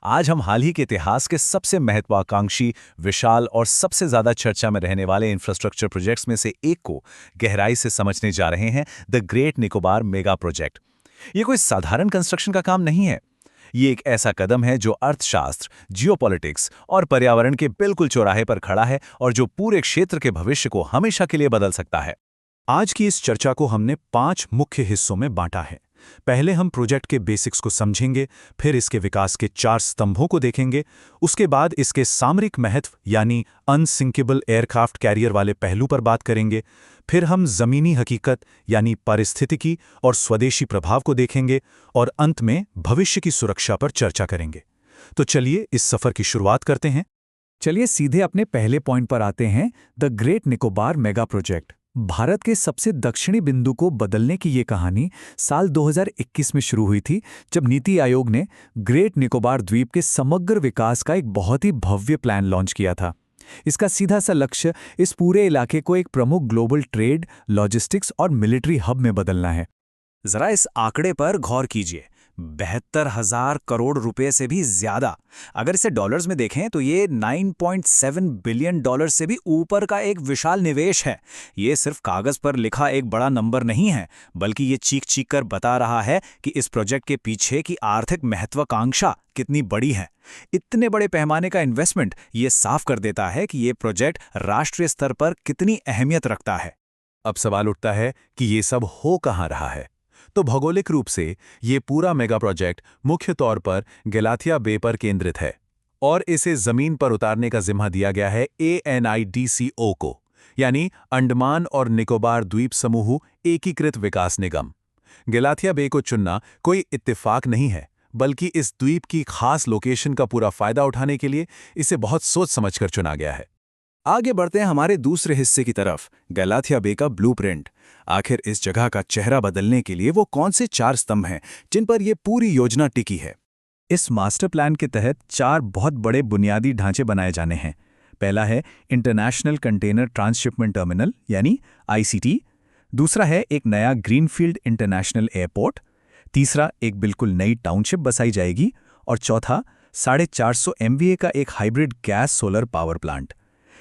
आज हम हाल ही के इतिहास के सबसे महत्वाकांक्षी, विशाल और सबसे ज्यादा चर्चा में रहने वाले इंफ्रास्ट्रक्चर प्रोजेक्ट्स में से एक को गहराई से समझने जा रहे हैं, the great Nicobar mega project. ये कोई साधारण कंस्ट्रक्शन का काम नहीं है। ये एक ऐसा कदम है जो अर्थशास्त्र, जियोपॉलिटिक्स और पर्यावरण के बिल्कुल चौराहे पर खड़ा है और जो पूरे क्षेत्र के भविष्य को हमेशा के लिए बदल सकता है। आज की इस चर्चा को हमने 5 मुख्य हिस्सों में बांटा है। पहले हम प्रोजेक्ट के बेसिक्स को समझेंगे, फिर इसके विकास के 4 स्तंभों को देखेंगे, उसके बाद इसके सामरिक महत्व यानी अनसिंकेबल एयरक्राफ्ट कैरियर वाले पहलू पर बात करेंगे, फिर हम जमीनी हकीकत यानी पारिस्थितिकी और स्वदेशी प्रभाव को देखेंगे और अंत में भविष्य की सुरक्षा पर चर्चा करेंगे। तो चलिए इस सफर की शुरुआत करते हैं। चलिए सीधे अपने पहले पॉइंट पर आते हैं, the great Nicobar mega project. Bharat के सबसे दक्षिणी बिंदु को बदलने की ये कहानी साल 2021 में शुरू हुई थी, जब नीति आयोग ने ग्रेट निकोबार द्वीप के समग्र विकास का एक बहुत ही भव्य प्लान लॉन्च किया था। इसका सीधा सा लक्ष्य इस पूरे इलाके को एक प्रमुख ग्लोबल ट्रेड, लॉजिस्टिक्स और मिलिट्री हब में बदलना है। जरा इस आंकड़े पर गौर कीजिए, 72,000 करोड़ रुपए से भी ज्यादा। अगर इसे डॉलर्स में देखें तो ये 9.7 बिलियन डॉलर से भी ऊपर का एक विशाल निवेश है। ये सिर्फ कागज पर लिखा एक बड़ा नंबर नहीं है, बल्कि ये चीख चीख कर बता रहा है कि इस प्रोजेक्ट के पीछे की आर्थिक महत्वाकांक्षा कितनी बड़ी है। इतने बड़े पैमाने का इन्वेस्टमेंट ये साफ कर देता है कि ये प्रोजेक्ट राष्ट्रीय स्तर पर कितनी अहमियत रखता है। अब सवाल उठता है कि ये सब हो कहाँ रहा है। तो भौगोलिक रूप से ये पूरा मेगा प्रोजेक्ट मुख्य तौर पर गलाथिया बे पर केंद्रित है और इसे जमीन पर उतारने का जिम्मा दिया गया है ANIDCO को, यानी अंडमान और निकोबार द्वीप समूह एकीकृत विकास निगम। गलाथिया बे को चुनना कोई इत्तेफाक नहीं है, बल्कि इस द्वीप की खास लोकेशन का पूरा फायदा उठाने के लिए इसे बहुत सोच समझकर चुना गया है। आगे बढ़ते हैं हमारे दूसरे हिस्से की तरफ, गलाथिया बे का ब्लूप्रिंट। आखिर इस जगह का चेहरा बदलने के लिए वो कौन से 4 स्तंभ हैं जिन पर ये पूरी योजना टिकी है? इस मास्टर प्लान के तहत 4 बहुत बड़े बुनियादी ढांचे बनाए जाने हैं। पहला है इंटरनेशनल कंटेनर ट्रांसशिपमेंट टर्मिनल यानी ICT। दूसरा है एक नया ग्रीनफील्ड इंटरनेशनल एयरपोर्ट। तीसरा एक बिल्कुल नई टाउनशिप बसाई जाएगी और चौथा 450 MVA का एक hybrid gas solar power plant.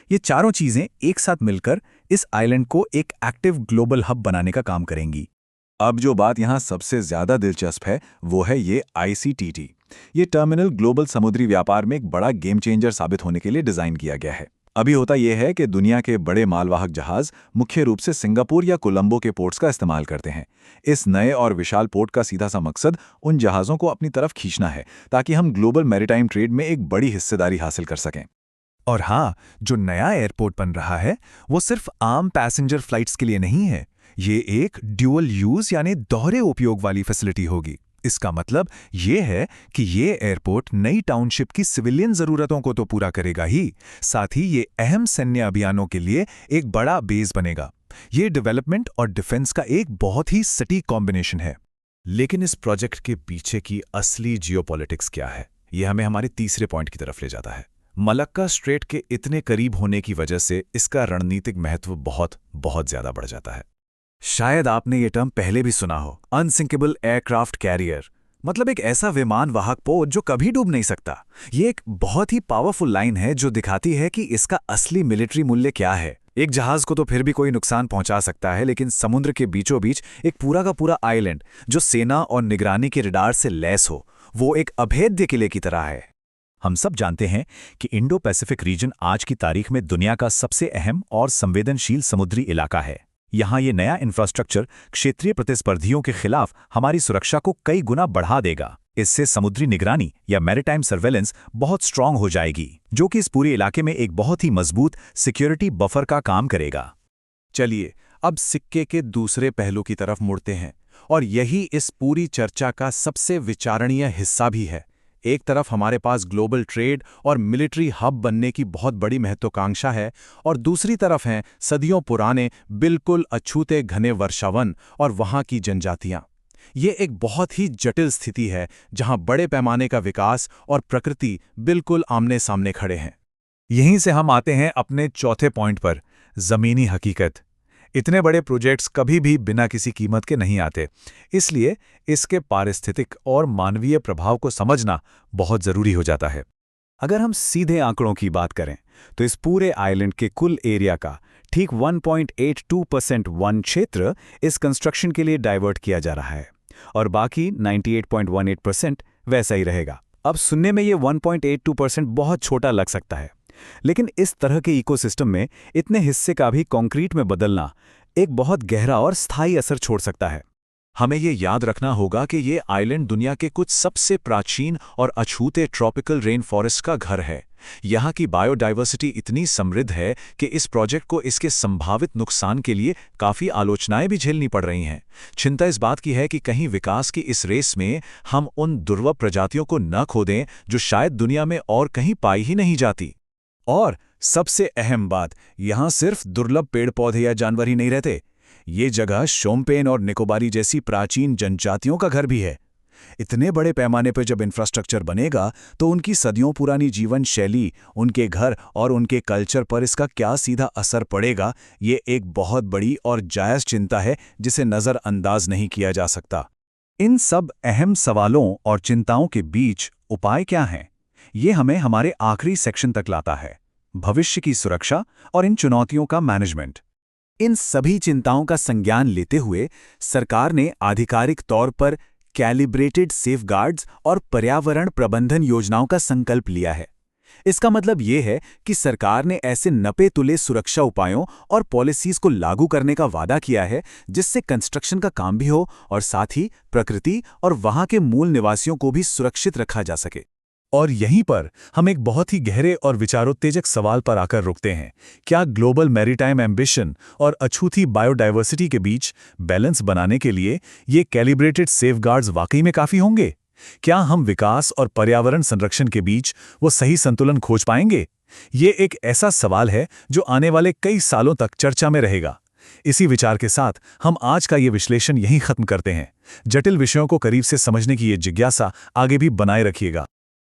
ये चारों चीजें एक साथ मिलकर इस आइलैंड को एक एक्टिव ग्लोबल हब बनाने का काम करेंगी। अब जो बात यहाँ सबसे ज्यादा दिलचस्प है वो है ये ICTT। ये टर्मिनल ग्लोबल समुद्री व्यापार में एक बड़ा गेम चेंजर साबित होने के लिए डिजाइन किया गया है। अभी होता यह है कि दुनिया के बड़े मालवाहक जहाज मुख्य रूप से सिंगापुर या कोलंबो के पोर्ट्स का इस्तेमाल करते हैं। इस नए और विशाल पोर्ट का सीधा सा मकसद उन जहाज़ों को अपनी तरफ खींचना है ताकि हम ग्लोबल मैरीटाइम ट्रेड में एक बड़ी हिस्सेदारी हासिल कर सकें। और हाँ, जो नया एयरपोर्ट बन रहा है वो सिर्फ आम पैसेंजर फ्लाइट्स के लिए नहीं है। ये एक ड्यूअल यूज यानी दोहरे उपयोग वाली फैसिलिटी होगी। इसका मतलब ये है कि ये एयरपोर्ट नई टाउनशिप की सिविलियन जरूरतों को तो पूरा करेगा ही, साथ ही ये अहम सैन्य अभियानों के लिए एक बड़ा बेस बनेगा। ये डेवलपमेंट और डिफेंस का एक बहुत ही सटीक कॉम्बिनेशन है। लेकिन इस प्रोजेक्ट के पीछे की असली जियोपॉलिटिक्स क्या है? यह हमें हमारे तीसरे पॉइंट की तरफ ले जाता है। मलक्का स्ट्रेट के इतने करीब होने की वजह से इसका रणनीतिक महत्व बहुत बहुत ज्यादा बढ़ जाता है। शायद आपने ये टर्म पहले भी सुना हो, अनसिंकेबल एयरक्राफ्ट कैरियर। मतलब एक ऐसा विमान वाहक पोत जो कभी डूब नहीं सकता। ये एक बहुत ही पावरफुल लाइन है जो दिखाती है कि इसका असली मिलिट्री मूल्य क्या है। एक जहाज को तो फिर भी कोई नुकसान पहुंचा सकता है, लेकिन समुद्र के बीचों बीच एक पूरा का पूरा आइलैंड जो सेना और निगरानी के रडार से लैस हो, वो एक अभेद्य किले की तरह है। हम सब जानते हैं कि इंडो पैसिफिक रीजन आज की तारीख में दुनिया का सबसे अहम और संवेदनशील समुद्री इलाका है। यहाँ ये नया इंफ्रास्ट्रक्चर क्षेत्रीय प्रतिस्पर्धियों के खिलाफ हमारी सुरक्षा को कई गुना बढ़ा देगा। इससे समुद्री निगरानी या मैरीटाइम सर्वेलेंस बहुत स्ट्रांग हो जाएगी, जो कि इस पूरे इलाके में एक बहुत ही मजबूत सिक्योरिटी बफर का काम करेगा। चलिए अब सिक्के के दूसरे पहलू की तरफ मुड़ते हैं और यही इस पूरी चर्चा का सबसे विचारणीय हिस्सा भी है। एक तरफ हमारे पास ग्लोबल ट्रेड और मिलिट्री हब बनने की बहुत बड़ी महत्वाकांक्षा है और दूसरी तरफ हैं सदियों पुराने बिल्कुल अछूते घने वर्षावन और वहाँ की जनजातियाँ। ये एक बहुत ही जटिल स्थिति है जहाँ बड़े पैमाने का विकास और प्रकृति बिल्कुल आमने सामने खड़े हैं। यहीं से हम आते हैं अपने चौथे पॉइंट पर, जमीनी हकीकत। इतने बड़े प्रोजेक्ट्स कभी भी बिना किसी कीमत के नहीं आते, इसलिए इसके पारिस्थितिक और मानवीय प्रभाव को समझना बहुत ज़रूरी हो जाता है। अगर हम सीधे आंकड़ों की बात करें तो इस पूरे आइलैंड के कुल एरिया का ठीक 1.82% वन क्षेत्र इस कंस्ट्रक्शन के लिए डाइवर्ट किया जा रहा है और बाकी 98.18% वैसा ही रहेगा। अब सुनने में ये 1.82% बहुत छोटा लग सकता है, लेकिन इस तरह के इकोसिस्टम में इतने हिस्से का भी कंक्रीट में बदलना एक बहुत गहरा और स्थायी असर छोड़ सकता है। हमें ये याद रखना होगा कि ये आइलैंड दुनिया के कुछ सबसे प्राचीन और अछूते ट्रॉपिकल रेन फॉरेस्ट का घर है। यहाँ की बायोडाइवर्सिटी इतनी समृद्ध है कि इस प्रोजेक्ट को इसके संभावित नुकसान के लिए काफ़ी आलोचनाएं भी झेलनी पड़ रही हैं। चिंता इस बात की है कि कहीं विकास की इस रेस में हम उन दुर्लभ प्रजातियों को न खो दें जो शायद दुनिया में और कहीं पाई ही नहीं जाती। और सबसे अहम बात, यहाँ सिर्फ दुर्लभ पेड़ पौधे या जानवर ही नहीं रहते, ये जगह शोम्पेन और निकोबारी जैसी प्राचीन जनजातियों का घर भी है। इतने बड़े पैमाने पर जब इंफ्रास्ट्रक्चर बनेगा तो उनकी सदियों पुरानी जीवन शैली, उनके घर और उनके कल्चर पर इसका क्या सीधा असर पड़ेगा, ये एक बहुत बड़ी और जायज़ चिंता है जिसे नज़रअंदाज नहीं किया जा सकता। इन सब अहम सवालों और चिंताओं के बीच उपाय क्या हैं? ये हमें हमारे आखिरी सेक्शन तक लाता है, भविष्य की सुरक्षा और इन चुनौतियों का मैनेजमेंट। इन सभी चिंताओं का संज्ञान लेते हुए सरकार ने आधिकारिक तौर पर कैलिब्रेटेड सेफगार्ड्स और पर्यावरण प्रबंधन योजनाओं का संकल्प लिया है। इसका मतलब ये है कि सरकार ने ऐसे नपे तुले सुरक्षा उपायों और पॉलिसीज को लागू करने का वादा किया है जिससे कंस्ट्रक्शन का काम भी हो और साथ ही प्रकृति और वहां के मूल निवासियों को भी सुरक्षित रखा जा सके। और यहीं पर हम एक बहुत ही गहरे और विचारोत्तेजक सवाल पर आकर रुकते हैं। क्या ग्लोबल मैरीटाइम एम्बिशन और अछूती बायोडाइवर्सिटी के बीच बैलेंस बनाने के लिए ये कैलिब्रेटेड सेफगार्ड्स वाकई में काफ़ी होंगे? क्या हम विकास और पर्यावरण संरक्षण के बीच वो सही संतुलन खोज पाएंगे? ये एक ऐसा सवाल है जो आने वाले कई सालों तक चर्चा में रहेगा। इसी विचार के साथ हम आज का ये विश्लेषण यहीं खत्म करते हैं। जटिल विषयों को करीब से समझने की ये जिज्ञासा आगे भी बनाए रखिएगा।